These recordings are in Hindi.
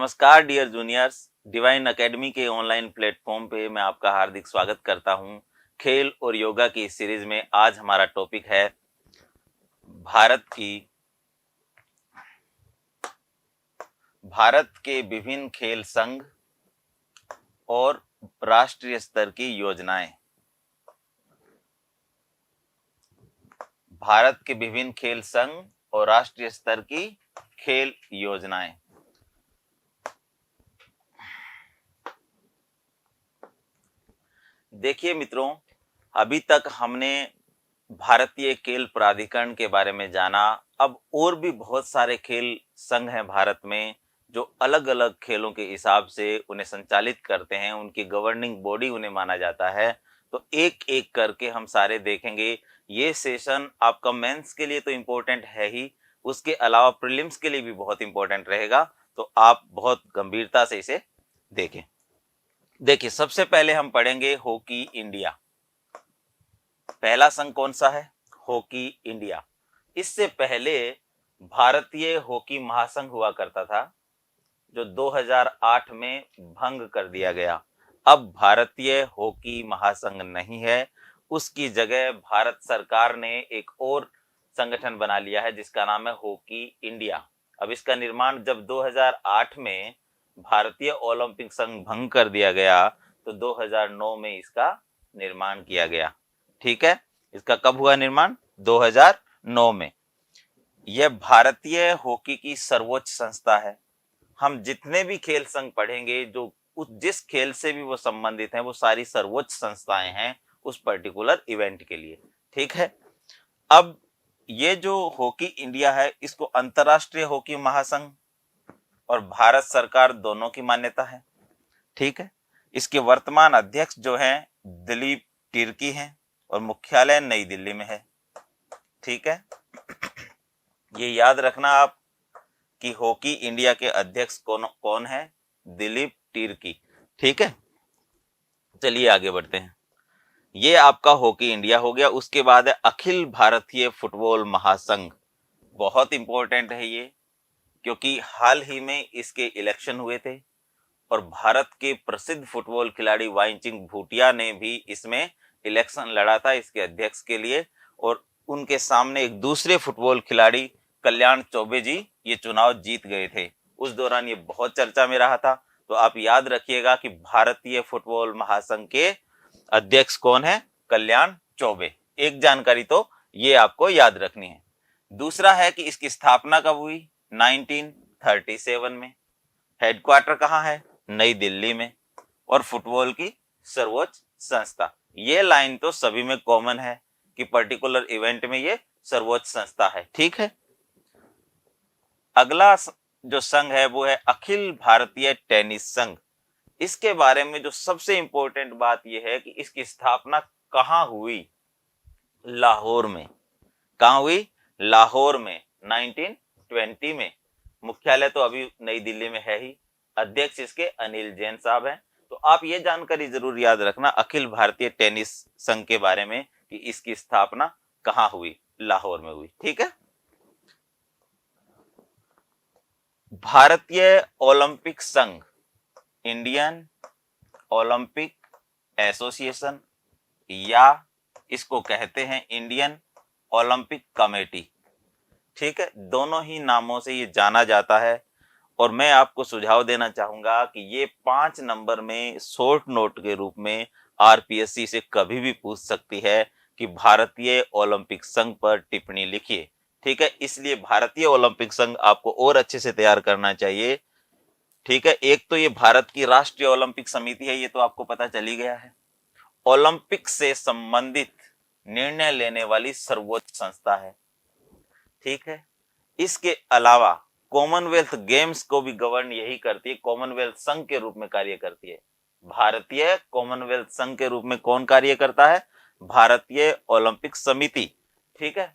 नमस्कार डियर जूनियर्स, डिवाइन एकेडमी के ऑनलाइन प्लेटफॉर्म पे मैं आपका हार्दिक स्वागत करता हूं। खेल और योगा की इस सीरीज में आज हमारा टॉपिक है भारत के विभिन्न खेल संघ और राष्ट्रीय स्तर की योजनाएं। भारत के विभिन्न खेल संघ और राष्ट्रीय स्तर की खेल योजनाएं। देखिए मित्रों, अभी तक हमने भारतीय खेल प्राधिकरण के बारे में जाना। अब और भी बहुत सारे खेल संघ हैं भारत में जो अलग अलग खेलों के हिसाब से उन्हें संचालित करते हैं, उनकी गवर्निंग बॉडी उन्हें माना जाता है। तो एक एक करके हम सारे देखेंगे। ये सेशन आपका मेंस के लिए तो इम्पोर्टेंट है ही, उसके अलावा प्रीलिम्स के लिए भी बहुत इंपॉर्टेंट रहेगा। तो आप बहुत गंभीरता से इसे देखें। देखिए, सबसे पहले हम पढ़ेंगे हॉकी इंडिया। पहला संघ कौन सा है? Hockey India. इससे पहले भारतीय हॉकी महासंघ हुआ करता था, जो 2008 में भंग कर दिया गया। अब भारतीय हॉकी महासंघ नहीं है, उसकी जगह भारत सरकार ने एक और संगठन बना लिया है जिसका नाम है हॉकी इंडिया। अब इसका निर्माण जब 2008 में भारतीय ओलंपिक संघ भंग कर दिया गया तो 2009 में इसका निर्माण किया गया। ठीक है, इसका कब हुआ निर्माण? 2009 में। यह भारतीय हॉकी की सर्वोच्च संस्था है। हम जितने भी खेल संघ पढ़ेंगे, जो जिस खेल से भी वो संबंधित हैं, वो सारी सर्वोच्च संस्थाएं हैं उस पर्टिकुलर इवेंट के लिए। ठीक है, अब ये जो हॉकी इंडिया है, इसको अंतरराष्ट्रीय हॉकी महासंघ और भारत सरकार दोनों की मान्यता है। ठीक है, इसके वर्तमान अध्यक्ष जो हैं दिलीप तिर्की हैं और मुख्यालय नई दिल्ली में है। ठीक है, ये याद रखना आप कि हॉकी इंडिया के अध्यक्ष कौन है? दिलीप तिर्की। ठीक है, चलिए आगे बढ़ते हैं। ये आपका हॉकी इंडिया हो गया। उसके बाद है अखिल भारतीय फुटबॉल महासंघ। बहुत इंपॉर्टेंट है ये, क्योंकि हाल ही में इसके इलेक्शन हुए थे और भारत के प्रसिद्ध फुटबॉल खिलाड़ी वाईचिंग भूटिया ने भी इसमें इलेक्शन लड़ा था इसके अध्यक्ष के लिए, और उनके सामने एक दूसरे फुटबॉल खिलाड़ी कल्याण चौबे जी ये चुनाव जीत गए थे। उस दौरान ये बहुत चर्चा में रहा था। तो आप याद रखिएगा कि भारतीय फुटबॉल महासंघ के अध्यक्ष कौन है? कल्याण चौबे। एक जानकारी तो ये आपको याद रखनी है। दूसरा है कि इसकी स्थापना कब हुई? 1937 में। हेडक्वार्टर कहाँ है? नई दिल्ली में। और फुटबॉल की सर्वोच्च संस्था। ये लाइन तो सभी में कॉमन है कि पर्टिकुलर इवेंट में ये सर्वोच्च संस्था है। ठीक है, अगला जो संघ है वो है अखिल भारतीय टेनिस संघ। इसके बारे में जो सबसे इंपॉर्टेंट बात यह है कि इसकी स्थापना कहाँ हुई? लाहौर में। कहाँ हुई? लाहौर में 1920 में। मुख्यालय तो अभी नई दिल्ली में है ही। अध्यक्ष इसके अनिल जैन साहब हैं। तो आप ये जानकारी जरूर याद रखना अखिल भारतीय टेनिस संघ के बारे में कि इसकी स्थापना कहाँ हुई? लाहौर में हुई। ठीक है, भारतीय ओलंपिक संघ, इंडियन ओलंपिक एसोसिएशन, या इसको कहते हैं इंडियन ओलंपिक कमेटी। ठीक है, दोनों ही नामों से ये जाना जाता है। और मैं आपको सुझाव देना चाहूंगा कि ये 5 नंबर में शॉर्ट नोट के रूप में आरपीएससी से कभी भी पूछ सकती है कि भारतीय ओलंपिक संघ पर टिप्पणी लिखिए। ठीक है, इसलिए भारतीय ओलंपिक संघ आपको और अच्छे से तैयार करना चाहिए। ठीक है, एक तो ये भारत की राष्ट्रीय ओलंपिक समिति है, ये तो आपको पता चल ही गया है। ओलंपिक से संबंधित निर्णय लेने वाली सर्वोच्च संस्था है। ठीक है, इसके अलावा कॉमनवेल्थ गेम्स को भी गवर्न यही करती है, कॉमनवेल्थ संघ के रूप में कार्य करती है। भारतीय कॉमनवेल्थ संघ के रूप में कौन कार्य करता है? भारतीय ओलंपिक समिति। ठीक है,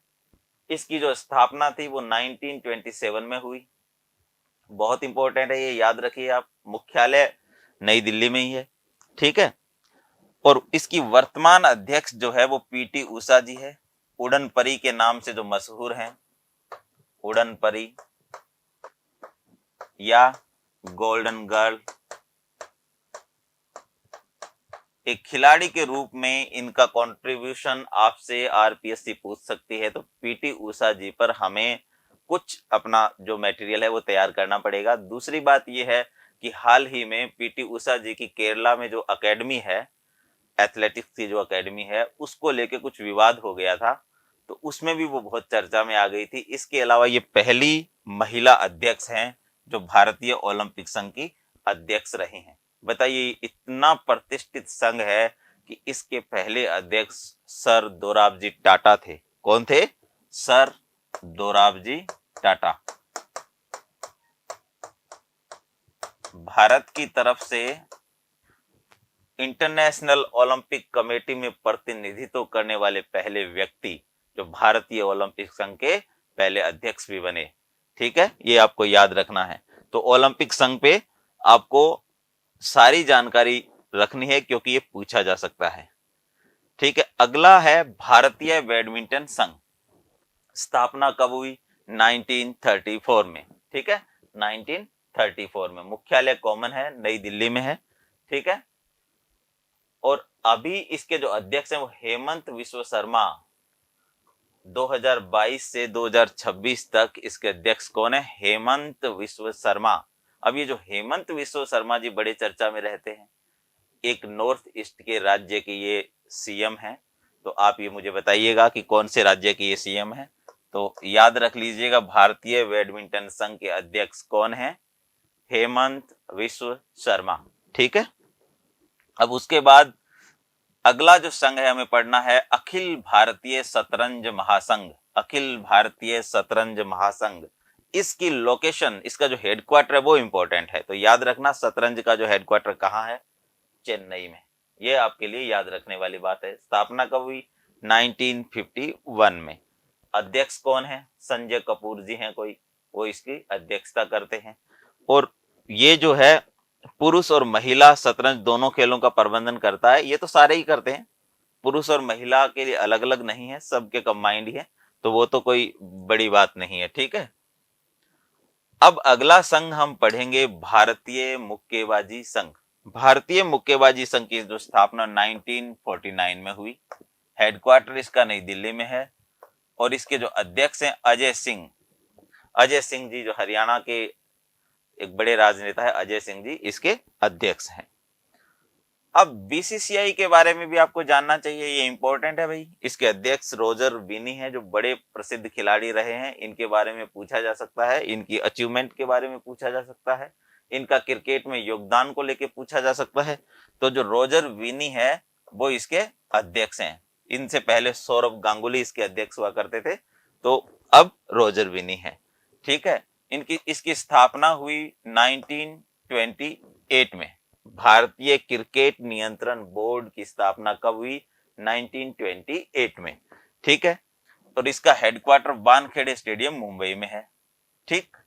इसकी जो स्थापना थी वो 1927 में हुई। बहुत इंपॉर्टेंट है, ये याद रखिए आप। मुख्यालय नई दिल्ली में ही है। ठीक है, और इसकी वर्तमान अध्यक्ष जो है वो पीटी उषा जी है, उड़न परी के नाम से जो मशहूर हैं। उड़न परी या गोल्डन गर्ल। एक खिलाड़ी के रूप में इनका कंट्रीब्यूशन आपसे आरपीएससी पूछ सकती है, तो पीटी उषा जी पर हमें कुछ अपना जो मटेरियल है वो तैयार करना पड़ेगा। दूसरी बात यह है कि हाल ही में पीटी उषा जी की केरला में जो एकेडमी है, एथलेटिक्स की जो एकेडमी है, उसको लेके कुछ विवाद हो गया था, तो उसमें भी वो बहुत चर्चा में आ गई थी। इसके अलावा ये पहली महिला अध्यक्ष हैं जो भारतीय ओलंपिक संघ की अध्यक्ष रही हैं। बताइए, इतना प्रतिष्ठित संघ है कि इसके पहले अध्यक्ष सर दोराबजी टाटा थे। कौन थे? सर दोराबजी टाटा। भारत की तरफ से इंटरनेशनल ओलंपिक कमेटी में प्रतिनिधित्व करने वाले पहले व्यक्ति जो भारतीय ओलंपिक संघ के पहले अध्यक्ष भी बने। ठीक है, ये आपको याद रखना है। तो ओलंपिक संघ पे आपको सारी जानकारी रखनी है क्योंकि ये पूछा जा सकता है। ठीक है, अगला है भारतीय बैडमिंटन संघ। स्थापना कब हुई? 1934 में। ठीक है, 1934 में। मुख्यालय कॉमन है, नई दिल्ली में है। ठीक है, और अभी इसके जो अध्यक्ष हैं वो हेमंत विश्व शर्मा। 2022 से 2026 तक इसके अध्यक्ष कौन है? हेमंत विश्व शर्मा। अब ये जो हेमंत विश्व शर्मा जी बड़े चर्चा में रहते हैं। एक नॉर्थ ईस्ट के राज्य के ये सीएम हैं, तो आप ये मुझे बताइएगा कि कौन से राज्य के ये सीएम हैं। तो याद रख लीजिएगा, भारतीय बैडमिंटन संघ के अध्यक्ष कौन है? हेमंत विश्व शर्मा। ठीक है, अब उसके बाद अगला जो संघ है हमें पढ़ना है अखिल भारतीय शतरंज महासंघ। अखिल भारतीय शतरंज महासंघ, इसकी लोकेशन, इसका जो हेडक्वार्टर है वो इंपॉर्टेंट है। तो याद रखना, शतरंज का जो हेडक्वार्टर कहाँ है? चेन्नई में। ये आपके लिए याद रखने वाली बात है। स्थापना कब हुई? 1951 में। अध्यक्ष कौन है? संजय कपूर जी हैं कोई, वो इसकी अध्यक्षता करते हैं। और ये जो है पुरुष और महिला शतरंज दोनों खेलों का प्रबंधन करता है। ये तो सारे ही करते हैं, पुरुष और महिला के लिए अलग अलग नहीं है, सबके कंबाइंड ही है, तो वो तो कोई बड़ी बात नहीं है। ठीक है, अब अगला संघ हम पढ़ेंगे भारतीय मुक्केबाजी संघ। भारतीय मुक्केबाजी संघ की जो स्थापना 1949 में हुई। हेडक्वार्टर इसका नई दिल्ली में है और इसके जो अध्यक्ष हैं अजय सिंह। अजय सिंह जी जो हरियाणा के एक बड़े राजनेता है, अजय सिंह जी इसके अध्यक्ष हैं। अब बीसीसीआई के बारे में भी आपको जानना चाहिए, ये इंपॉर्टेंट है भाई। इसके अध्यक्ष रोजर बिनी हैं जो बड़े प्रसिद्ध खिलाड़ी रहे हैं। इनके बारे में पूछा जा सकता है, इनकी अचीवमेंट के बारे में पूछा जा सकता है, इनका क्रिकेट में योगदान को लेकर पूछा जा सकता है। तो जो रोजर बिनी है वो इसके अध्यक्ष हैं। इनसे पहले सौरभ गांगुली इसके अध्यक्ष हुआ करते थे, तो अब रोजर बिनी है। ठीक है, इसकी स्थापना हुई 1928 में। भारतीय क्रिकेट नियंत्रण बोर्ड की स्थापना कब हुई? 1928 में। ठीक है, और इसका हेडक्वार्टर वानखेड़े स्टेडियम मुंबई में है। ठीक,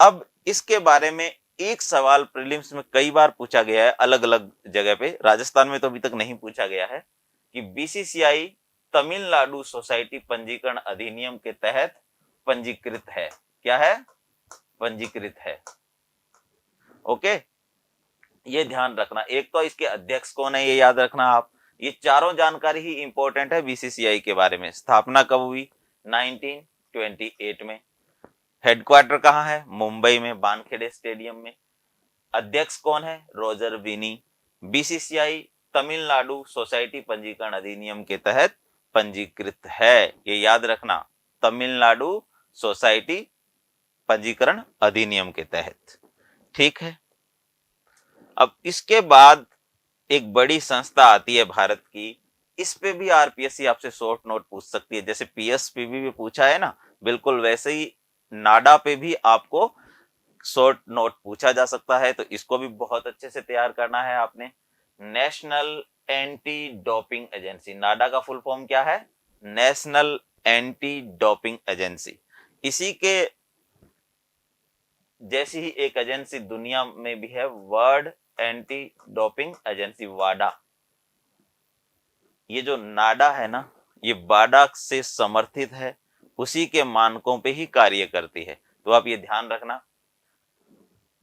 अब इसके बारे में एक सवाल प्रीलिम्स में कई बार पूछा गया है, अलग अलग जगह पे। राजस्थान में तो अभी तक नहीं पूछा गया है कि बीसीसीआई तमिलनाडु सोसाइटी पंजीकरण अधिनियम के तहत पंजीकृत है। क्या है? पंजीकृत है। ओके, ये ध्यान रखना। एक तो इसके अध्यक्ष कौन है ये याद रखना आप। ये चारों जानकारी ही इंपॉर्टेंट है बीसीसीआई के बारे में। स्थापना कब हुई? 1928 में। हेडक्वार्टर कहाँ है? मुंबई में, वानखेड़े स्टेडियम में। अध्यक्ष कौन है? रोजर बिनी। बीसीसीआई तमिलनाडु सोसाइटी पंजीकरण अधिनियम के तहत पंजीकृत है, ये याद रखना। तमिलनाडु सोसाइटी पंजीकरण अधिनियम के तहत। ठीक है, अब इसके बाद एक बड़ी संस्था आती है भारत की। इस पे भी आरपीएससी आपसे शॉर्ट नोट पूछ सकती है। जैसे पीएसपीबी भी पूछा है ना, बिल्कुल वैसे ही नाडा पे भी आपको शॉर्ट नोट पूछा जा सकता है। तो इसको भी बहुत अच्छे से तैयार करना है आपने। नेशनल एंटी डोपिंग एजेंसी, नाडा का फुल फॉर्म क्या है? National anti doping agency. इसी के जैसी ही एक एजेंसी दुनिया में भी है, वर्ल्ड एंटी डोपिंग एजेंसी, वाडा। ये जो नाडा है ना, ये वाडा से समर्थित है, उसी के मानकों पे ही कार्य करती है। तो आप ये ध्यान रखना।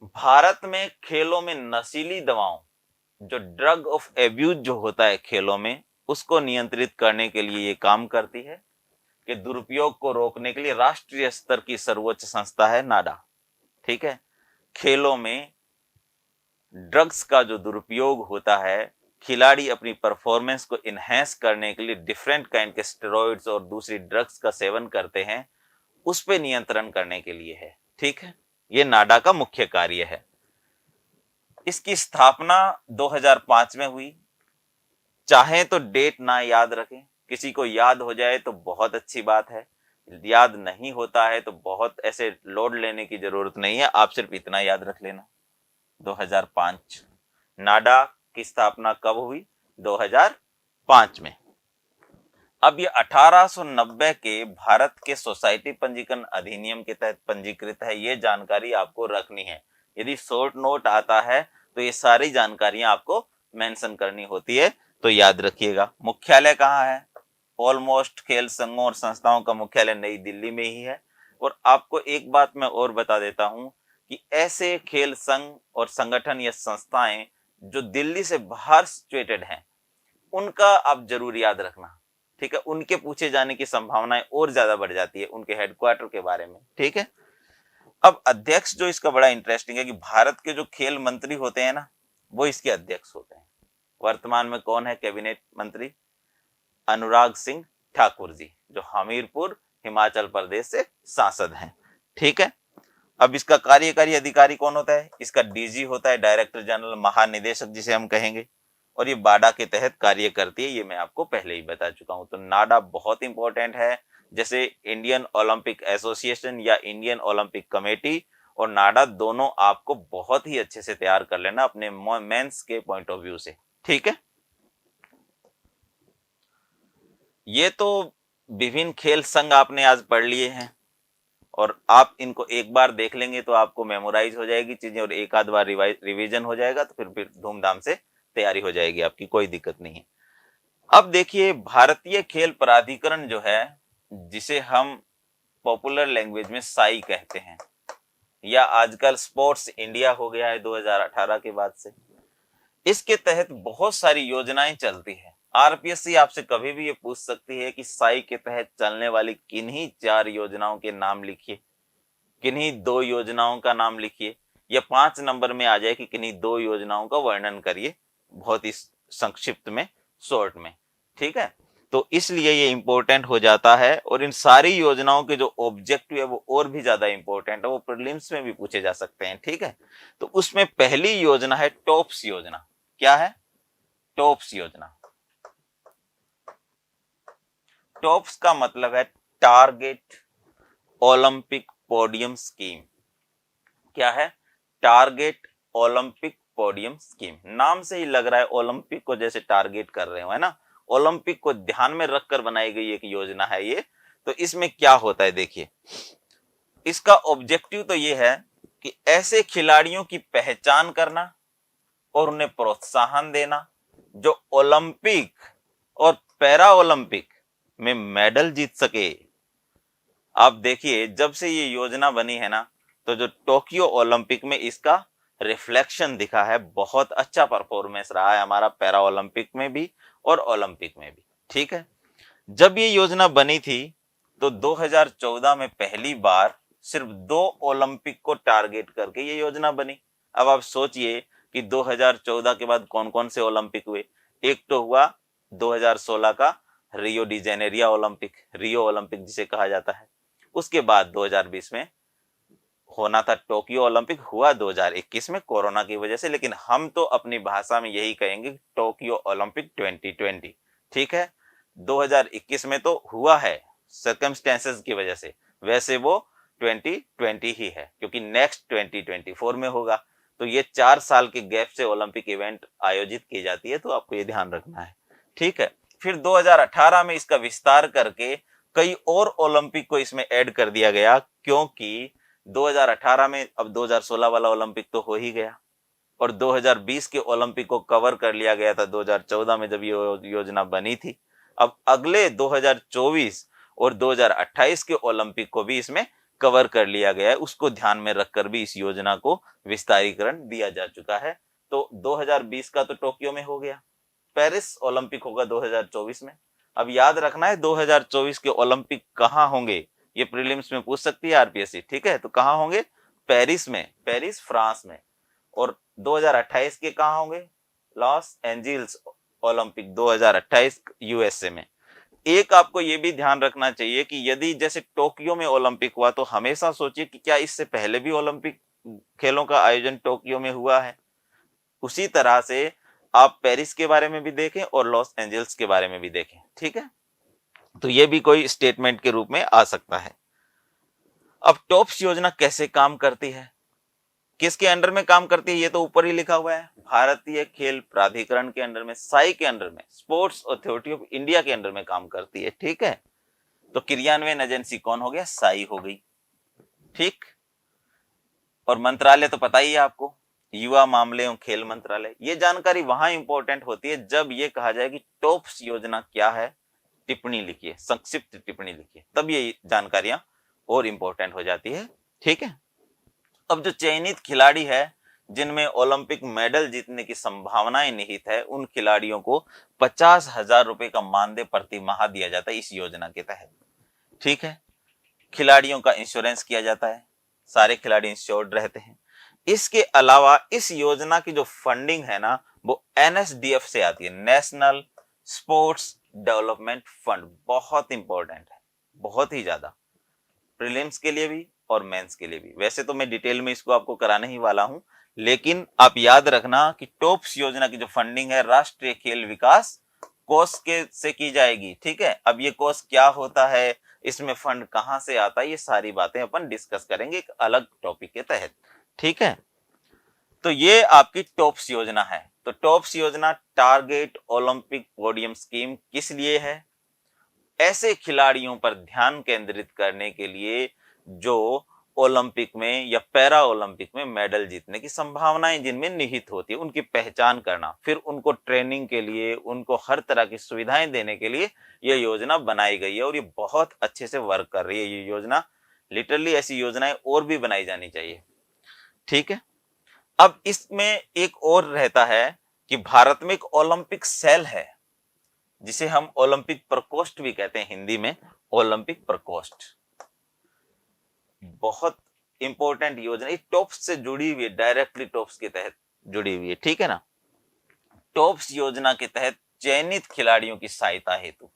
भारत में खेलों में नशीली दवाओं, जो ड्रग ऑफ एब्यूज जो होता है खेलों में, उसको नियंत्रित करने के लिए ये काम करती है कि दुरुपयोग को रोकने के लिए राष्ट्रीय स्तर की सर्वोच्च संस्था है नाडा। ठीक है, खेलों में ड्रग्स का जो दुरुपयोग होता है, खिलाड़ी अपनी परफॉर्मेंस को इनहेंस करने के लिए डिफरेंट काइंड के स्टेरॉइड्स और दूसरी ड्रग्स का सेवन करते हैं, उस पे नियंत्रण करने के लिए है। ठीक है, ये नाडा का मुख्य कार्य है। इसकी स्थापना 2005 में हुई। चाहे तो डेट ना याद रखें, किसी को याद हो जाए तो बहुत अच्छी बात है, याद नहीं होता है तो बहुत ऐसे लोड लेने की जरूरत नहीं है, आप सिर्फ इतना याद रख लेना 2005। नाडा की स्थापना कब हुई? 2005 में। अब ये 1890 के भारत के सोसाइटी पंजीकरण अधिनियम के तहत पंजीकृत है, ये जानकारी आपको रखनी है। यदि शॉर्ट नोट आता है तो ये सारी जानकारियां आपको मेंशन करनी होती है, तो याद रखिएगा। मुख्यालय कहाँ है? ऑलमोस्ट खेल संघों और संस्थाओं का मुख्यालय नई दिल्ली में ही है। और आपको एक बात मैं और बता देता हूं कि ऐसे खेल संघ और संगठन या संस्थाएं जो दिल्ली से बाहर सिचुएटेड हैं, उनका आप जरूर याद रखना। ठीक है, उनके पूछे जाने की संभावनाएं और ज्यादा बढ़ जाती है उनके हेडक्वार्टर के बारे में। ठीक है, अब अध्यक्ष जो इसका बड़ा इंटरेस्टिंग है कि भारत के जो खेल मंत्री होते हैं ना, वो इसके अध्यक्ष होते हैं। वर्तमान में कौन है कैबिनेट मंत्री? अनुराग सिंह ठाकुर जी, जो हमीरपुर हिमाचल प्रदेश से सांसद हैं। ठीक है, अब इसका कार्यकारी अधिकारी कौन होता है? इसका डीजी होता है, डायरेक्टर जनरल, महानिदेशक जिसे हम कहेंगे। और ये बाडा के तहत कार्य करती है, ये मैं आपको पहले ही बता चुका हूं। तो नाडा बहुत इंपॉर्टेंट है, जैसे इंडियन ओलंपिक एसोसिएशन या इंडियन ओलंपिक कमेटी और नाडा, दोनों आपको बहुत ही अच्छे से तैयार कर लेना अपने मेंस के पॉइंट ऑफ व्यू से। ठीक है, ये तो विभिन्न खेल संघ आपने आज पढ़ लिए हैं, और आप इनको एक बार देख लेंगे तो आपको मेमोराइज हो जाएगी चीजें, और एक आध बार रिवीजन हो जाएगा तो फिर धूमधाम से तैयारी हो जाएगी आपकी, कोई दिक्कत नहीं है। अब देखिए, भारतीय खेल प्राधिकरण जो है, जिसे हम पॉपुलर लैंग्वेज में साई कहते हैं, या आजकल स्पोर्ट्स इंडिया हो गया है 2018 के बाद से, इसके तहत बहुत सारी योजनाएं चलती है। आरपीएससी आपसे कभी भी ये पूछ सकती है कि साई के तहत चलने वाली किन्हीं 4 योजनाओं के नाम लिखिए, किन्हीं 2 योजनाओं का नाम लिखिए, या 5 नंबर में आ जाए कि किन्हीं 2 योजनाओं का वर्णन करिए, बहुत ही संक्षिप्त में, शॉर्ट में। ठीक है, तो इसलिए ये इंपॉर्टेंट हो जाता है, और इन सारी योजनाओं के जो ऑब्जेक्टिव है वो और भी ज्यादा इंपॉर्टेंट है, वो प्रीलिम्स में भी पूछे जा सकते हैं। ठीक है, तो उसमें पहली योजना है टॉप्स योजना। क्या है? टॉप्स योजना। टॉप्स का मतलब है टारगेट ओलंपिक पोडियम स्कीम। क्या है? Target Olympic podium scheme. नाम से ही लग रहा है ओलंपिक को जैसे टारगेट कर रहे हो, है ना? ओलंपिक को ध्यान में रखकर बनाई गई एक योजना है ये। तो इसमें क्या होता है, देखिए, इसका ऑब्जेक्टिव तो ये है कि ऐसे खिलाड़ियों की पहचान करना और उन्हें प्रोत्साहन देना जो ओलंपिक और पैरा ओलंपिक में मेडल जीत सके। आप देखिए, जब से ये योजना बनी है ना, तो जो टोक्यो ओलंपिक में इसका रिफ्लेक्शन दिखा है, बहुत अच्छा परफॉर्मेंस रहा है हमारा पैरा ओलंपिक में भी और ओलंपिक में भी। ठीक है, जब ये योजना बनी थी तो 2014 में पहली बार सिर्फ 2 ओलंपिक को टारगेट करके ये योजना बनी। अब आप सोचिए कि 2014 के बाद कौन कौन से ओलंपिक हुए। एक तो हुआ 2016 का Rio de Janeiro Olympic, Rio Olympic जिसे कहा जाता है। उसके बाद 2020 में होना था टोक्यो ओलंपिक, हुआ 2021 में कोरोना की वजह से, लेकिन हम तो अपनी भाषा में यही कहेंगे टोक्यो ओलंपिक 2020। ठीक है, 2021 में तो हुआ है सर्कमस्टेंसेस की वजह से, वैसे वो 2020 ही है, क्योंकि नेक्स्ट 2024 में होगा। तो ये 4 साल के गैप से ओलंपिक इवेंट आयोजित की जाती है, तो आपको ये ध्यान रखना है। ठीक है, फिर 2018 में इसका विस्तार करके कई और ओलंपिक को इसमें ऐड कर दिया गया, क्योंकि 2018 में अब 2016 वाला ओलंपिक तो हो ही गया, और 2020 के ओलंपिक को कवर कर लिया गया था 2014 में जब ये योजना बनी थी। अब अगले 2024 और 2028 के ओलंपिक को भी इसमें कवर कर लिया गया है, उसको ध्यान में रखकर भी इस योजना को विस्तारीकरण दिया जा चुका है। तो 2020 का तो टोक्यो में हो गया, पेरिस ओलंपिक होगा 2024 में। अब याद रखना है 2024 के ओलंपिक कहां होंगे, ये प्रीलिम्स में पूछ सकती है आरपीएससी, ठीक है। तो कहां होंगे, पेरिस में, पेरिस फ्रांस में। और 2028 के कहां होंगे, लॉस एंजल्स ओलंपिक 2028 यूएसए में। एक आपको यह भी ध्यान रखना चाहिए कि यदि जैसे टोक्यो में ओलंपिक हुआ तो हमेशा सोचिए कि क्या इससे पहले भी ओलंपिक खेलों का आयोजन टोक्यो में हुआ है। उसी तरह से आप पेरिस के बारे में भी देखें और लॉस एंजल्स के बारे में भी देखें, ठीक है। तो यह भी कोई स्टेटमेंट के रूप में आ सकता है। अब टॉप्स योजना कैसे काम करती है, किसके अंडर में काम करती है, ये तो ऊपर ही लिखा हुआ है, भारतीय खेल प्राधिकरण के अंडर में, साई के अंडर में, स्पोर्ट्स अथॉरिटी ऑफ इंडिया के अंडर में काम करती है, ठीक है। तो क्रियान्वयन एजेंसी कौन हो गया, साई हो गई, ठीक। और मंत्रालय तो पता ही है आपको, युवा मामले एवं खेल मंत्रालय। ये जानकारी वहां इंपॉर्टेंट होती है जब ये कहा जाए कि टॉप्स योजना क्या है, टिप्पणी लिखिए, संक्षिप्त टिप्पणी लिखिए, तब ये जानकारियां और इंपॉर्टेंट हो जाती है, ठीक है। अब जो चयनित खिलाड़ी है जिनमें ओलंपिक मेडल जीतने की संभावनाएं निहित है, उन खिलाड़ियों को 50,000 रुपए का मानदेय प्रति माह दिया जाता है इस योजना के तहत, ठीक है। खिलाड़ियों का इंश्योरेंस किया जाता है, सारे खिलाड़ी इंश्योर्ड रहते हैं। इसके अलावा इस योजना की जो फंडिंग है ना, वो एनएसडीएफ से आती है, नेशनल स्पोर्ट्स डेवलपमेंट फंड। बहुत इंपॉर्टेंट है, बहुत ही ज्यादा, प्रीलिम्स के लिए भी और मेंस के लिए भी। वैसे तो मैं डिटेल में इसको आपको कराने ही वाला हूं, लेकिन आप याद रखना कि टॉप्स योजना की जो फंडिंग है राष्ट्रीय खेल विकास कोष के से की जाएगी, ठीक है। अब ये कोष क्या होता है, इसमें फंड कहां से आता है, ये सारी बातें अपन डिस्कस करेंगे एक अलग टॉपिक के तहत, ठीक है। तो ये आपकी टॉप्स योजना है। तो टॉप्स योजना टारगेट ओलंपिक पोडियम स्कीम किस लिए है, ऐसे खिलाड़ियों पर ध्यान केंद्रित करने के लिए जो ओलंपिक में या पैरा ओलंपिक में मेडल जीतने की संभावनाएं जिनमें निहित होती है, उनकी पहचान करना, फिर उनको ट्रेनिंग के लिए, उनको हर तरह की सुविधाएं देने के लिए यह योजना बनाई गई है और ये बहुत अच्छे से वर्क कर रही है ये योजना। लिटरली ऐसी योजनाएं और भी बनाई जानी चाहिए, ठीक है। अब इसमें एक और रहता है कि भारत में एक ओलंपिक सेल है जिसे हम ओलंपिक प्रकोष्ठ भी कहते हैं हिंदी में, ओलंपिक प्रकोष्ठ। बहुत इंपॉर्टेंट योजना, ये टॉप्स से जुड़ी हुई है, डायरेक्टली टॉप्स के तहत जुड़ी हुई है, ठीक है ना। टॉप्स योजना के तहत चयनित खिलाड़ियों की सहायता हेतु,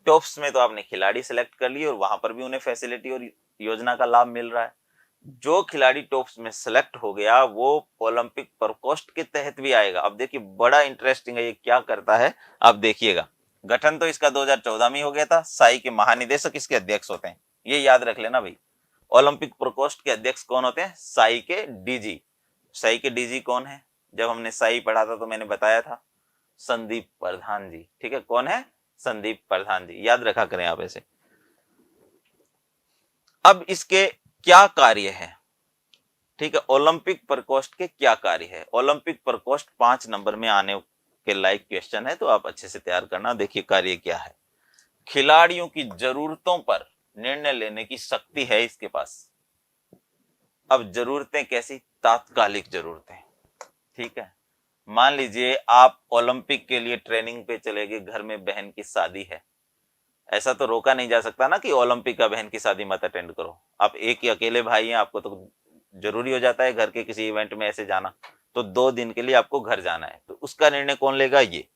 टॉप्स में तो आपने खिलाड़ी सिलेक्ट कर लिए और वहां पर भी उन्हें फैसिलिटी और योजना का लाभ मिल रहा है। जो खिलाड़ी टॉप्स में सिलेक्ट हो गया वो ओलंपिक प्रकोष्ठ के तहत भी आएगा। अब देखिए बड़ा इंटरेस्टिंग है, ये क्या करता है आप देखिएगा। गठन तो इसका 2014 में हो गया था, साई के महानिदेशक इसके अध्यक्ष होते हैं, ये याद रख लेना भाई। ओलंपिक प्रकोष्ठ के अध्यक्ष कौन होते हैं, साई के डीजी। साई के डीजी कौन है, जब हमने साई पढ़ा था तो मैंने बताया था संदीप प्रधान जी, ठीक है। कौन है, संदीप प्रधान जी, याद रखा करें आप ऐसे। अब इसके क्या कार्य है, ठीक है, ओलंपिक प्रकोष्ठ के क्या कार्य है। ओलंपिक प्रकोष्ठ 5 नंबर में आने के लायक क्वेश्चन है, तो आप अच्छे से तैयार करना। देखिए कार्य क्या है, खिलाड़ियों की जरूरतों पर निर्णय लेने की शक्ति है इसके पास। अब जरूरतें कैसी, तात्कालिक जरूरतें, ठीक है। मान लीजिए आप ओलंपिक के लिए ट्रेनिंग पे चले गए, घर में बहन की शादी है, ऐसा तो रोका नहीं जा सकता ना कि ओलंपिक का बहन की शादी मत अटेंड करो। आप एक ही अकेले भाई हैं, आपको तो जरूरी हो जाता है घर के किसी इवेंट में ऐसे जाना, तो 2 दिन के लिए आपको घर जाना है, तो उसका निर्णय कौन लेगा, ये।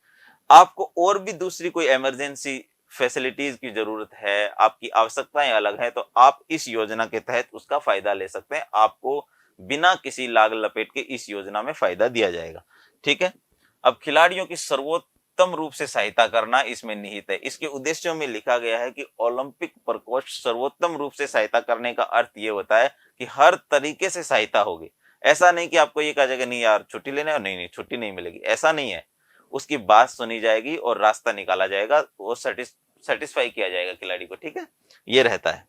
आपको और भी दूसरी कोई इमरजेंसी फैसिलिटीज की जरूरत है, आपकी आवश्यकताएं अलग है, तो आप इस योजना के तहत उसका फायदा ले सकते हैं। आपको बिना किसी लाग लपेट के इस योजना में फायदा दिया जाएगा, ठीक है। अब खिलाड़ियों की सर्वोत्तम रूप से सहायता करना इसमें निहित है। इसके उद्देश्यों में लिखा गया है कि ओलंपिक प्रकोष्ठ सर्वोत्तम रूप से सहायता करने का अर्थ यह होता है कि हर तरीके से सहायता होगी। ऐसा नहीं कि आपको ये कहा जाएगा नहीं यार छुट्टी लेने, और नहीं छुट्टी नहीं मिलेगी, ऐसा नहीं है। उसकी बात सुनी जाएगी और रास्ता निकाला जाएगा, वो सेटिस्फाई किया जाएगा खिलाड़ी को, ठीक है। ये रहता है।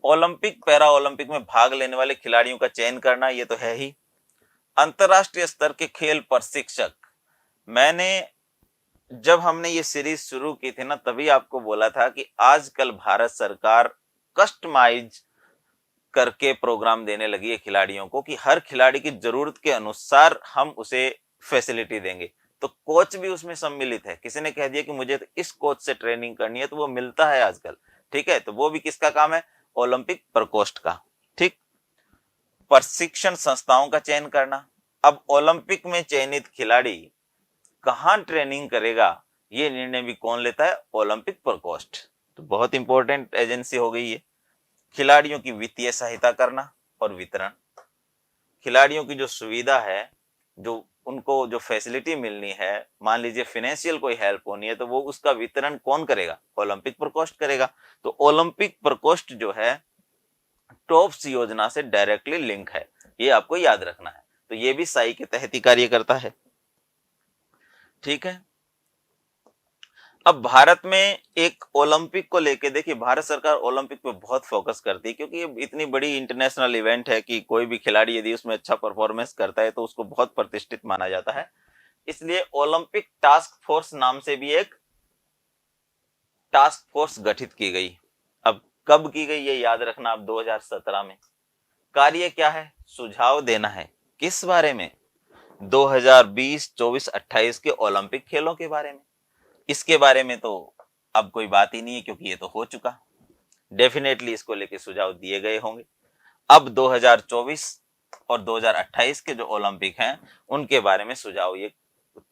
ओलंपिक पैरा ओलंपिक में भाग लेने वाले खिलाड़ियों का चयन करना, ये तो है ही। अंतरराष्ट्रीय स्तर के खेल प्रशिक्षक, मैंने जब हमने ये सीरीज शुरू की थी ना, तभी आपको बोला था कि आजकल भारत सरकार कस्टमाइज करके प्रोग्राम देने लगी है खिलाड़ियों को कि हर खिलाड़ी की जरूरत के अनुसार हम उसे फैसिलिटी देंगे। तो कोच भी उसमें सम्मिलित है। किसी ने कह दिया कि मुझे तो इस कोच से ट्रेनिंग करनी है, तो वो मिलता है आजकल। ठीक है, तो वो भी किसका काम है? ओलंपिक प्रकोष्ठ का। ठीक। प्रशिक्षण संस्थाओं का चयन करना। अब ओलंपिक में चयनित खिलाड़ी कहां ट्रेनिंग करेगा, ये निर्णय भी कौन लेता है? ओलंपिक प्रकोष्ठ। तो बहुत इंपॉर्टेंट एजेंसी हो गई है। खिलाड़ियों की वित्तीय सहायता करना और वितरण। खिलाड़ियों की जो सुविधा है, जो उनको जो फैसिलिटी मिलनी है, मान लीजिए फाइनेंशियल कोई हेल्प होनी है, तो वो उसका वितरण कौन करेगा? ओलंपिक प्रकोष्ठ करेगा। तो ओलंपिक प्रकोष्ठ जो है टॉप्स योजना से डायरेक्टली लिंक है, ये आपको याद रखना है। तो ये भी साई के तहत ही कार्य करता है। ठीक है। अब भारत में एक ओलंपिक को लेके देखिए, भारत सरकार ओलंपिक पे बहुत फोकस करती है, क्योंकि ये इतनी बड़ी इंटरनेशनल इवेंट है कि कोई भी खिलाड़ी यदि उसमें अच्छा परफॉर्मेंस करता है तो उसको बहुत प्रतिष्ठित माना जाता है। इसलिए ओलंपिक टास्क फोर्स नाम से भी एक टास्क फोर्स गठित की गई। अब कब की गई ये याद रखना, अब 2017 में। कार्य क्या है? सुझाव देना है। किस बारे में? 2020, 24, 28 के ओलंपिक खेलों के बारे में। इसके बारे में तो अब कोई बात ही नहीं है, क्योंकि ये तो हो चुका। डेफिनेटली इसको लेके सुझाव दिए गए होंगे। अब 2024 और 2028 के जो ओलंपिक हैं उनके बारे में सुझाव ये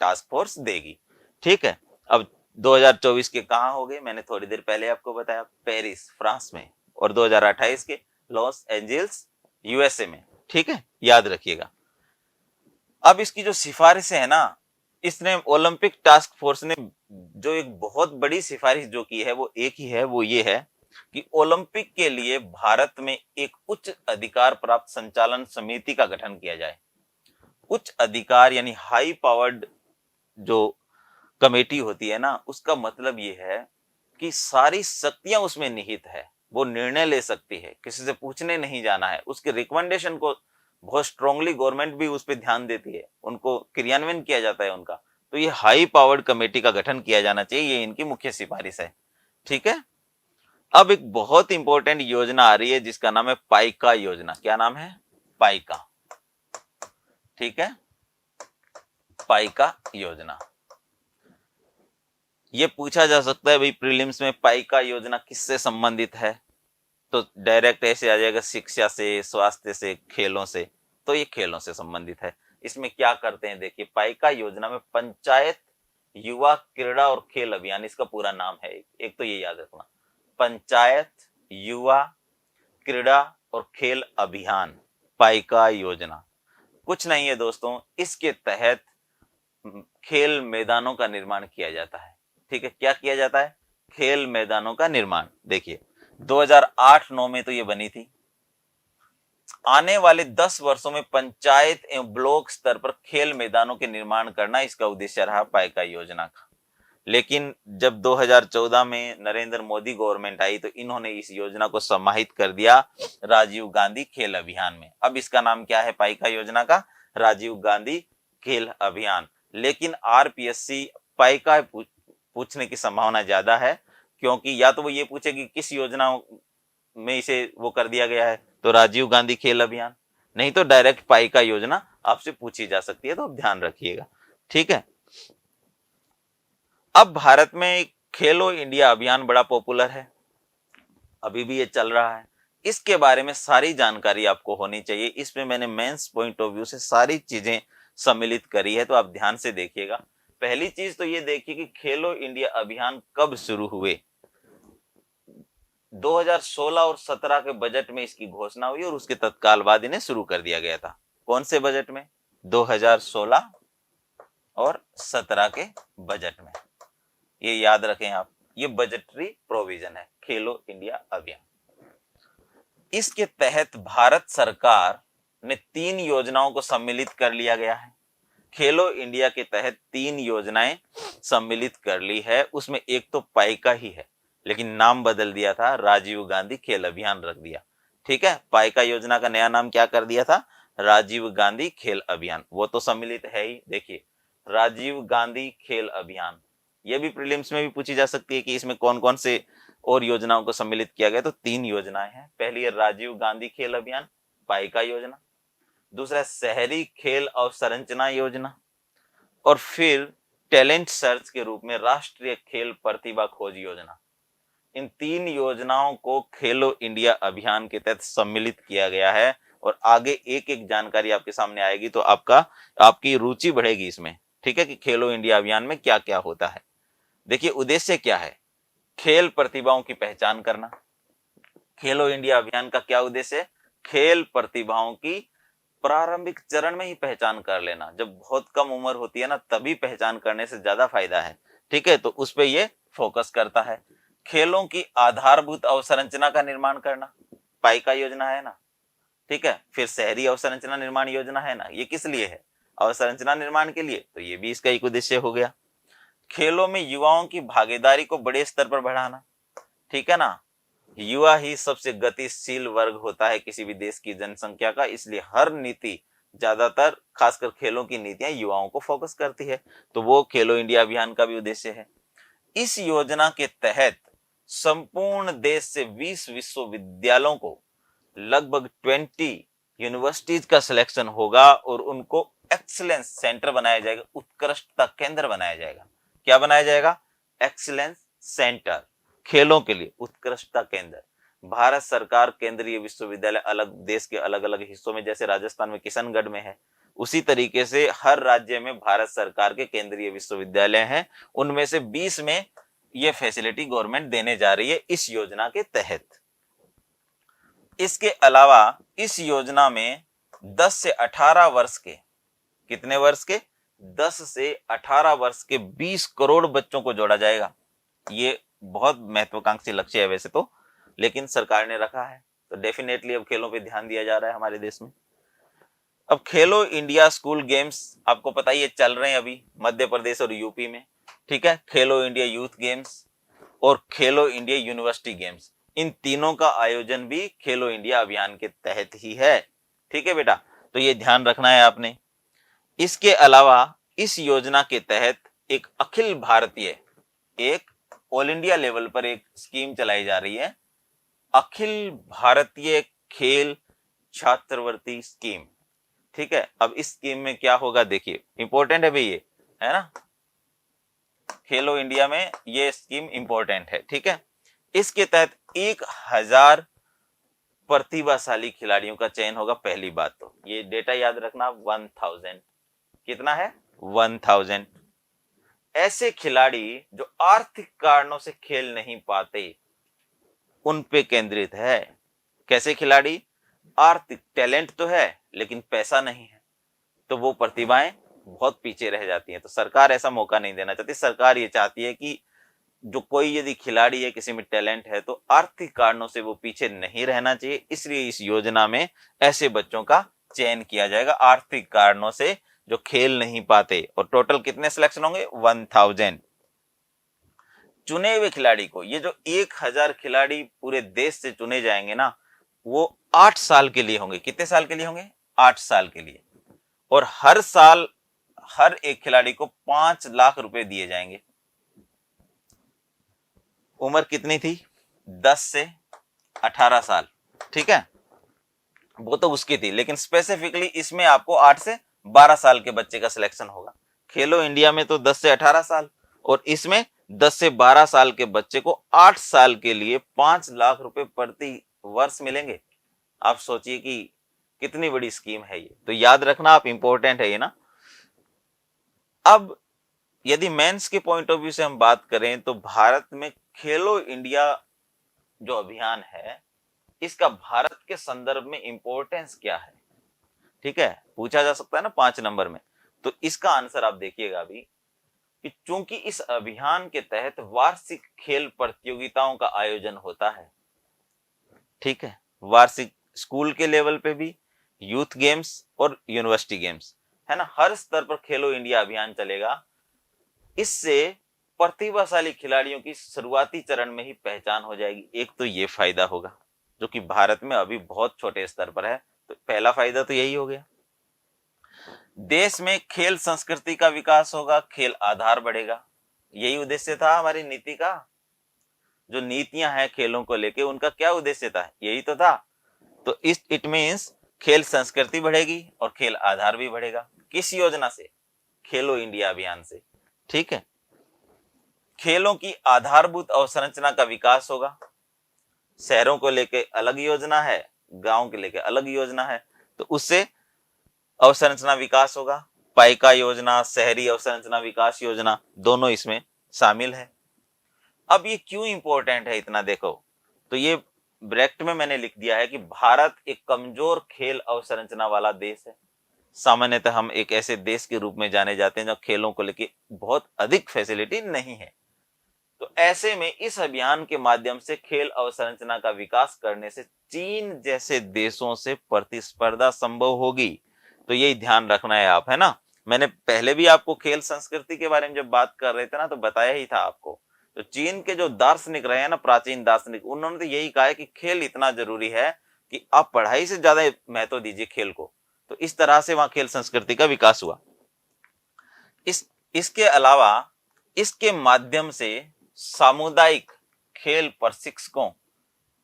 टास्क फोर्स देगी। ठीक है। अब 2024 के कहां हो गए? मैंने थोड़ी देर पहले आपको बताया, पेरिस फ्रांस में, और 2028 के लॉस एंजल्स यूएसए में। ठीक है, याद रखिएगा। अब इसकी जो सिफारिशें है ना, इसने ओलंपिक टास्क फोर्स ने जो एक बहुत बड़ी सिफारिश जो की है वो एक ही है, वो ये है कि ओलंपिक के लिए भारत में एक उच्च अधिकार प्राप्त संचालन समिति का गठन किया जाए। उच्च अधिकार यानी हाई पावर्ड जो कमेटी होती है ना, उसका मतलब ये है कि सारी शक्तियां उसमें निहित है। वो निर्णय ले सकती है, किसी से पूछने नहीं जाना है। उसके रिकमेंडेशन को बहुत स्ट्रांगली गवर्नमेंट भी उस पर ध्यान देती है, उनको क्रियान्वयन किया जाता है उनका। तो ये हाई पावर्ड कमेटी का गठन किया जाना चाहिए, ये इनकी मुख्य सिफारिश है। ठीक है। अब एक बहुत इंपॉर्टेंट योजना आ रही है जिसका नाम है पाइका योजना। क्या नाम है? पाइका। ठीक है, पाइका योजना। ये पूछा जा सकता है भाई प्रीलिम्स में, पाइका योजना किससे संबंधित है? तो डायरेक्ट ऐसे आ जाएगा शिक्षा से, स्वास्थ्य से, खेलों से। तो ये खेलों से संबंधित है। इसमें क्या करते हैं देखिए, पाइका योजना में पंचायत युवा क्रीड़ा और खेल अभियान, इसका पूरा नाम है। एक तो ये याद रखना, पंचायत युवा क्रीड़ा और खेल अभियान, पाइका योजना। कुछ नहीं है दोस्तों, इसके तहत खेल मैदानों का निर्माण किया जाता है। ठीक है, क्या किया जाता है? खेल मैदानों का निर्माण। देखिए 2008-9 में तो ये बनी थी। आने वाले 10 वर्षों में पंचायत एवं ब्लॉक स्तर पर खेल मैदानों के निर्माण करना इसका उद्देश्य रहा पाइका योजना का। लेकिन जब 2014 में नरेंद्र मोदी गवर्नमेंट आई तो इन्होंने इस योजना को समाहित कर दिया राजीव गांधी खेल अभियान में। अब इसका नाम क्या है पाइका योजना का? राजीव गांधी खेल अभियान। लेकिन आरपीएससी पाइका पूछने की संभावना ज्यादा है, क्योंकि या तो वो ये पूछेगी किस योजना में इसे वो कर दिया गया है, तो राजीव गांधी खेल अभियान, नहीं तो डायरेक्ट पाइका योजना आपसे पूछी जा सकती है। तो ध्यान रखिएगा। ठीक है। अब भारत में खेलो इंडिया अभियान बड़ा पॉपुलर है, अभी भी ये चल रहा है। इसके बारे में सारी जानकारी आपको होनी चाहिए। इसमें मैंने मेंस पॉइंट ऑफ व्यू से सारी चीजें सम्मिलित करी है, तो आप ध्यान से देखिएगा। पहली चीज तो ये देखिए कि खेलो इंडिया अभियान कब शुरू हुए। 2016 और 17 के बजट में इसकी घोषणा हुई और उसके तत्काल बाद इन्हें शुरू कर दिया गया था। कौन से बजट में? 2016 और 17 के बजट में। ये याद रखें आप, ये बजटरी प्रोविजन है खेलो इंडिया अभियान। इसके तहत भारत सरकार ने 3 योजनाओं को सम्मिलित कर लिया गया है। खेलो इंडिया के तहत 3 योजनाएं सम्मिलित कर ली है। उसमें एक तो पाइका ही है, लेकिन नाम बदल दिया था, राजीव गांधी खेल अभियान रख दिया। ठीक है, पाइका योजना का नया नाम क्या कर दिया था? राजीव गांधी खेल अभियान। वो तो सम्मिलित है ही। देखिए राजीव गांधी खेल अभियान, ये भी प्रीलिम्स में भी पूछी जा सकती है कि इसमें कौन कौन से और योजनाओं को सम्मिलित किया गया तो 3 योजनाएं हैं। पहली है राजीव गांधी खेल अभियान, पाइका योजना। दूसरा है शहरी खेल अवसंरचना योजना। और फिर टैलेंट सर्च के रूप में राष्ट्रीय खेल प्रतिभा खोज योजना। इन 3 योजनाओं को खेलो इंडिया अभियान के तहत सम्मिलित किया गया है। और आगे एक एक जानकारी आपके सामने आएगी तो आपकी रुचि बढ़ेगी इसमें, ठीक है, कि खेलो इंडिया अभियान में क्या क्या होता है। देखिए उद्देश्य क्या है, खेल प्रतिभाओं की पहचान करना। खेलो इंडिया अभियान का क्या उद्देश्य है, खेल प्रतिभाओं की प्रारंभिक चरण में ही पहचान कर लेना। जब बहुत कम उम्र होती है ना, तभी पहचान करने से ज्यादा फायदा है, ठीक है, तो उस पे ये फोकस करता है। खेलों की आधारभूत अवसंरचना का निर्माण करना, पाइका योजना है ना, ठीक है। फिर शहरी अवसंरचना निर्माण योजना है ना, ये किस लिए है, अवसंरचना निर्माण के लिए, तो ये भी इसका एक उद्देश्य हो गया। खेलों में युवाओं की भागीदारी को बड़े स्तर पर बढ़ाना, ठीक है ना। युवा ही सबसे गतिशील वर्ग होता है किसी भी देश की जनसंख्या का, इसलिए हर नीति ज्यादातर खासकर खेलों की नीतियां युवाओं को फोकस करती है। तो वो खेलो इंडिया अभियान का भी उद्देश्य है। इस योजना के तहत संपूर्ण देश से 20 विश्वविद्यालयों को लगभग 20 यूनिवर्सिटीज का सिलेक्शन होगा और उनको एक्सीलेंस सेंटर बनाया जाएगा, उत्कृष्टता केंद्र बनाया जाएगा। क्या बनाया जाएगा, एक्सीलेंस सेंटर, खेलों के लिए उत्कृष्टता केंद्र। भारत सरकार केंद्रीय विश्वविद्यालय अलग देश के अलग अलग हिस्सों में, जैसे राजस्थान में किशनगढ़ में है, उसी तरीके से हर राज्य में भारत सरकार के केंद्रीय विश्वविद्यालय हैं। उनमें से 20 में यह फैसिलिटी गवर्नमेंट देने जा रही है इस योजना के तहत। इसके अलावा इस योजना में 10 से 18 वर्ष के, कितने वर्ष के, 10 से 18 वर्ष के 20 करोड़ बच्चों को जोड़ा जाएगा। ये बहुत महत्वाकांक्षी लक्ष्य है वैसे तो, लेकिन सरकार ने रखा है, तो डेफिनेटली अब खेलों पे ध्यान दिया जा रहा है हमारे देश में। अब खेलो इंडिया स्कूल गेम्स आपको पता ही है, चल रहे हैं अभी मध्य प्रदेश और यूपी में, ठीक है। खेलो इंडिया यूथ गेम्स और खेलो इंडिया यूनिवर्सिटी गेम्स, इन तीनों का आयोजन भी खेलो इंडिया अभियान के तहत ही है, ठीक है बेटा, तो ये ध्यान रखना है आपने। इसके अलावा इस योजना के तहत एक अखिल भारतीय, एक ऑल इंडिया लेवल पर एक स्कीम चलाई जा रही है, अखिल भारतीय खेल छात्रवृत्ति स्कीम, ठीक है। अब इस स्कीम में क्या होगा, देखिए इंपॉर्टेंट है भाई, ये है ना, खेलो इंडिया में ये स्कीम इंपॉर्टेंट है, ठीक है। इसके तहत 1000 प्रतिभाशाली खिलाड़ियों का चयन होगा। पहली बात तो ये डेटा याद रखना, 1000, कितना है, 1000 ऐसे खिलाड़ी जो आर्थिक कारणों से खेल नहीं पाते, उन पे केंद्रित है। कैसे खिलाड़ी, आर्थिक टैलेंट तो है लेकिन पैसा नहीं है, तो वो प्रतिभाएं बहुत पीछे रह जाती हैं। तो सरकार ऐसा मौका नहीं देना चाहती। सरकार ये चाहती है कि जो कोई यदि खिलाड़ी है, किसी में टैलेंट है, तो आर्थिक कारणों से वो पीछे नहीं रहना चाहिए। इसलिए इस योजना में ऐसे बच्चों का चयन किया जाएगा आर्थिक कारणों से जो खेल नहीं पाते। और टोटल कितने सिलेक्शन होंगे, 1000 चुने हुए खिलाड़ी को। ये जो 1000 खिलाड़ी पूरे देश से चुने जाएंगे ना, वो 8 साल के लिए होंगे। कितने साल के लिए होंगे, 8 साल के लिए। और हर साल हर एक खिलाड़ी को 5 लाख रुपए दिए जाएंगे। उम्र कितनी थी, 10 से 18 साल, ठीक है, वो तो उसकी थी, लेकिन स्पेसिफिकली इसमें आपको 8 से 12 साल के बच्चे का सिलेक्शन होगा। खेलो इंडिया में तो 10 से 18 साल, और इसमें 10 से 12 साल के बच्चे को 8 साल के लिए 5 लाख रुपए प्रति वर्ष मिलेंगे। आप सोचिए कि कितनी बड़ी स्कीम है ये, तो याद रखना आप, इंपॉर्टेंट है ये ना। अब यदि मेंस के पॉइंट ऑफ व्यू से हम बात करें तो भारत में खेलो इंडिया जो अभियान है, इसका भारत के संदर्भ में इंपॉर्टेंस क्या है, ठीक है, पूछा जा सकता है ना 5 नंबर में। तो इसका आंसर आप देखिएगा अभी कि चूंकि इस अभियान के तहत वार्षिक खेल प्रतियोगिताओं का आयोजन होता है, ठीक है, वार्षिक स्कूल के लेवल पे भी, यूथ गेम्स और यूनिवर्सिटी गेम्स, है ना, हर स्तर पर खेलो इंडिया अभियान चलेगा। इससे प्रतिभाशाली खिलाड़ियों की शुरुआती चरण में ही पहचान हो जाएगी। एक तो ये फायदा होगा जो कि भारत में अभी बहुत छोटे स्तर पर है, तो पहला फायदा तो यही हो गया। देश में खेल संस्कृति का विकास होगा, खेल आधार बढ़ेगा, यही उद्देश्य था हमारी नीति का। जो नीतियां हैं खेलों को लेके, उनका क्या उद्देश्य था, यही तो था। तो इट मीन्स खेल संस्कृति बढ़ेगी और खेल आधार भी बढ़ेगा। किस योजना से? खेलो इंडिया अभियान से। ठीक है, खेलों की आधारभूत अवसंरचना का विकास होगा। शहरों को लेके अलग योजना है, गांव के लेके अलग योजना है, तो उससे अवसंरचना विकास होगा। पाइका योजना, शहरी अवसंरचना विकास योजना, दोनों इसमें शामिल है। अब ये क्यों इंपॉर्टेंट है इतना, देखो तो ये ब्रैकेट में मैंने लिख दिया है कि भारत एक कमजोर खेल अवसंरचना वाला देश है। सामान्यतः हम एक ऐसे देश के रूप में जाने जाते हैं जहां खेलों को लेके बहुत अधिक फैसिलिटी नहीं है। तो ऐसे में इस अभियान के माध्यम से खेल अवसंरचना का विकास करने से चीन जैसे देशों से प्रतिस्पर्धा संभव होगी। तो यही ध्यान रखना है आप, है ना। मैंने पहले भी आपको खेल संस्कृति के बारे में जब बात कर रहे थे ना, तो बताया ही था आपको। तो चीन के जो दार्शनिक रहे हैं ना, प्राचीन दार्शनिक, उन्होंने तो यही कहा है कि खेल इतना जरूरी है कि आप पढ़ाई से ज्यादा महत्व दीजिए खेल को। तो इस तरह से वहां खेल संस्कृति का विकास हुआ। इसके अलावा इसके माध्यम से सामुदायिक खेल प्रशिक्षकों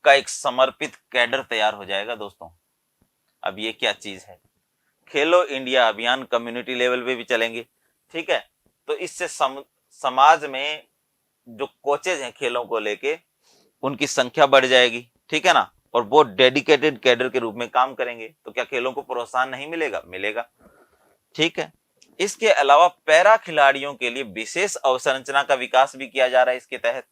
का एक समर्पित कैडर तैयार हो जाएगा दोस्तों। अब ये क्या चीज है? खेलो इंडिया अभियान कम्युनिटी लेवल पे भी चलेंगे, ठीक है। तो इससे समाज में जो कोचेज हैं खेलों को लेके, उनकी संख्या बढ़ जाएगी, ठीक है ना, और वो डेडिकेटेड कैडर के रूप में काम करेंगे। तो क्या खेलों को प्रोत्साहन नहीं मिलेगा? मिलेगा, ठीक है। इसके अलावा पैरा खिलाड़ियों के लिए विशेष अवसंरचना का विकास भी किया जा रहा है इसके तहत।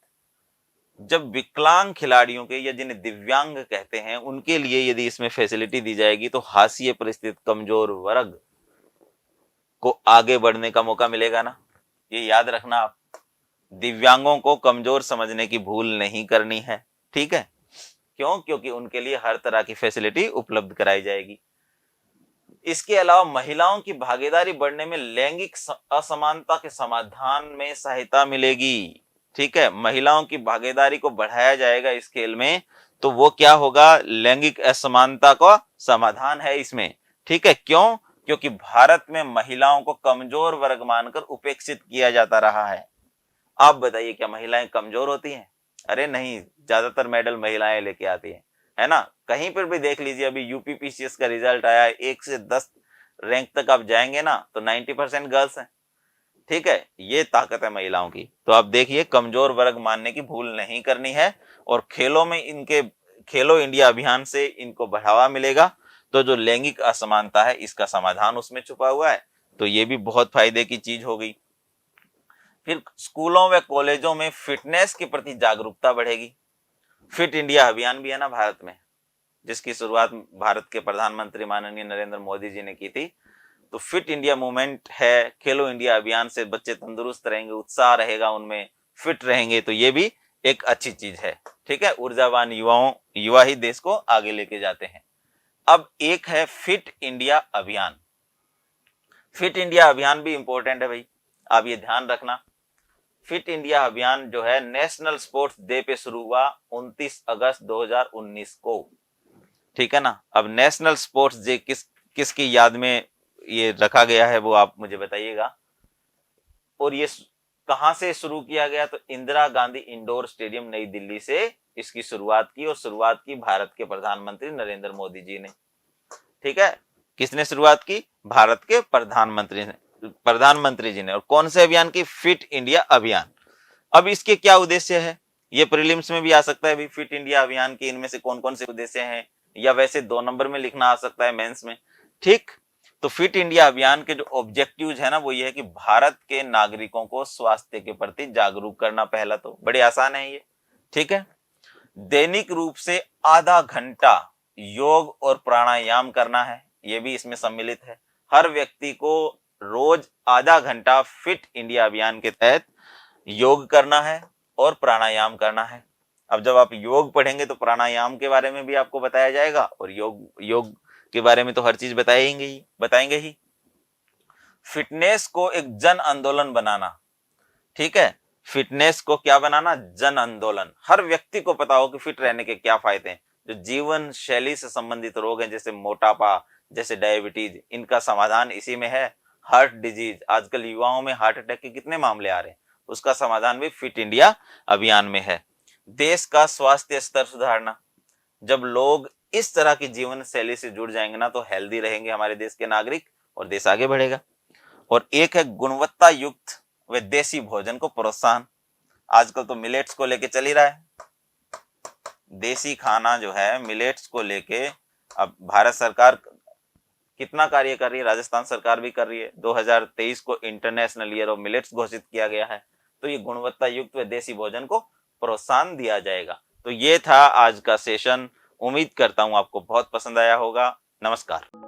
जब विकलांग खिलाड़ियों के, या जिन्हें दिव्यांग कहते हैं, उनके लिए यदि इसमें फैसिलिटी दी जाएगी तो हाशिए पर स्थित कमजोर वर्ग को आगे बढ़ने का मौका मिलेगा ना। ये याद रखना आप, दिव्यांगों को कमजोर समझने की भूल नहीं करनी है, ठीक है। क्यों? क्योंकि उनके लिए हर तरह की फैसिलिटी उपलब्ध कराई जाएगी। इसके अलावा महिलाओं की भागीदारी बढ़ने में लैंगिक असमानता के समाधान में सहायता मिलेगी, ठीक है। महिलाओं की भागीदारी को बढ़ाया जाएगा इस खेल में, तो वो क्या होगा? लैंगिक असमानता का समाधान है इसमें, ठीक है। क्यों? क्योंकि भारत में महिलाओं को कमजोर वर्ग मानकर उपेक्षित किया जाता रहा है। आप बताइए, क्या महिलाएं कमजोर होती हैं? अरे नहीं, ज्यादातर मेडल महिलाएं लेके आती हैं, है ना। कहीं पर भी देख लीजिए, अभी यूपीपीसीएस का रिजल्ट आया है, 1 से 10 रैंक तक आप जाएंगे ना, तो 90% गर्ल्स हैं, ठीक है। ये ताकत है महिलाओं की। तो आप देखिए, कमजोर वर्ग मानने की भूल नहीं करनी है। और खेलों में इनके, खेलो इंडिया अभियान से इनको बढ़ावा मिलेगा। तो जो लैंगिक असमानता है, इसका समाधान उसमें छुपा हुआ है। तो ये भी बहुत फायदे की चीज हो गई। फिर स्कूलों व कॉलेजों में फिटनेस के प्रति जागरूकता बढ़ेगी। फिट इंडिया अभियान भी है ना भारत में, जिसकी शुरुआत भारत के प्रधानमंत्री माननीय नरेंद्र मोदी जी ने की थी। तो फिट इंडिया मूवमेंट है, खेलो इंडिया अभियान से बच्चे तंदुरुस्त रहेंगे, उत्साह रहेगा उनमें, फिट रहेंगे। तो ये भी एक अच्छी चीज है, ठीक है। ऊर्जावान युवा ही देश को आगे लेके जाते हैं। अब एक है फिट इंडिया अभियान। फिट इंडिया अभियान भी इंपॉर्टेंट है भाई, आप ये ध्यान रखना। फिट इंडिया अभियान जो है, नेशनल स्पोर्ट्स डे पे शुरू हुआ 29 अगस्त 2019 को, ठीक है ना। अब नेशनल स्पोर्ट्स डे किसकी याद में ये रखा गया है, वो आप मुझे बताइएगा। और ये कहां से शुरू किया गया? तो इंदिरा गांधी इंडोर स्टेडियम नई दिल्ली से इसकी शुरुआत की, और शुरुआत की भारत के प्रधानमंत्री नरेंद्र मोदी जी ने, ठीक है। किसने शुरुआत की? भारत के प्रधानमंत्री जी ने। और कौन से अभियान की? फिट इंडिया अभियान। अब इसके क्या उद्देश्य है? ये प्रीलिम्स में भी आ सकता है भी, फिट इंडिया अभियान के इनमें से कौन कौन से उद्देश्य हैं, या वैसे 2 नंबर में लिखना आ सकता है मेंस में, ठीक। तो फिट इंडिया अभियान के जो ऑब्जेक्टिव्स है ना, वो ये है कि भारत के नागरिकों को स्वास्थ्य के प्रति जागरूक करना। पहला तो बड़े आसान है ये, ठीक है। दैनिक रूप से आधा घंटा योग और प्राणायाम करना है, ये भी इसमें सम्मिलित है। हर व्यक्ति को रोज आधा घंटा फिट इंडिया अभियान के तहत योग करना है और प्राणायाम करना है। अब जब आप योग पढ़ेंगे तो प्राणायाम के बारे में भी आपको बताया जाएगा, और योग के बारे में तो हर चीज बताएंगे ही। फिटनेस को एक जन आंदोलन बनाना, ठीक है। फिटनेस को क्या बनाना? जन आंदोलन। हर व्यक्ति को पता हो कि फिट रहने के क्या फायदे हैं। जो जीवन शैली से संबंधित रोग हैं, जैसे मोटापा, जैसे डायबिटीज, इनका समाधान इसी में है। हार्ट डिजीज, आजकल युवाओं में हार्ट अटैक के कितने मामले आ रहे हैं, उसका समाधान भी फिट इंडिया अभियान में है। देश का स्वास्थ्य स्तर सुधारना। जब लोग इस तरह की जीवन शैली से जुड़ जाएंगे ना, तो हेल्दी रहेंगे हमारे देश के नागरिक और देश आगे बढ़ेगा। और एक है गुणवत्ता युक्त व देसी भोजन को प्रोत्साहन। आजकल तो मिलेट्स को लेके चल ही रहा है, देसी खाना जो है मिलेट्स को लेके अब भारत सरकार कितना कार्य कर रही है, राजस्थान सरकार भी कर रही है। 2023 को इंटरनेशनल ईयर ऑफ मिलेट्स घोषित किया गया है। तो ये गुणवत्ता युक्त व देसी भोजन को प्रोत्साहन दिया जाएगा। तो ये था आज का सेशन। उम्मीद करता हूं आपको बहुत पसंद आया होगा। नमस्कार।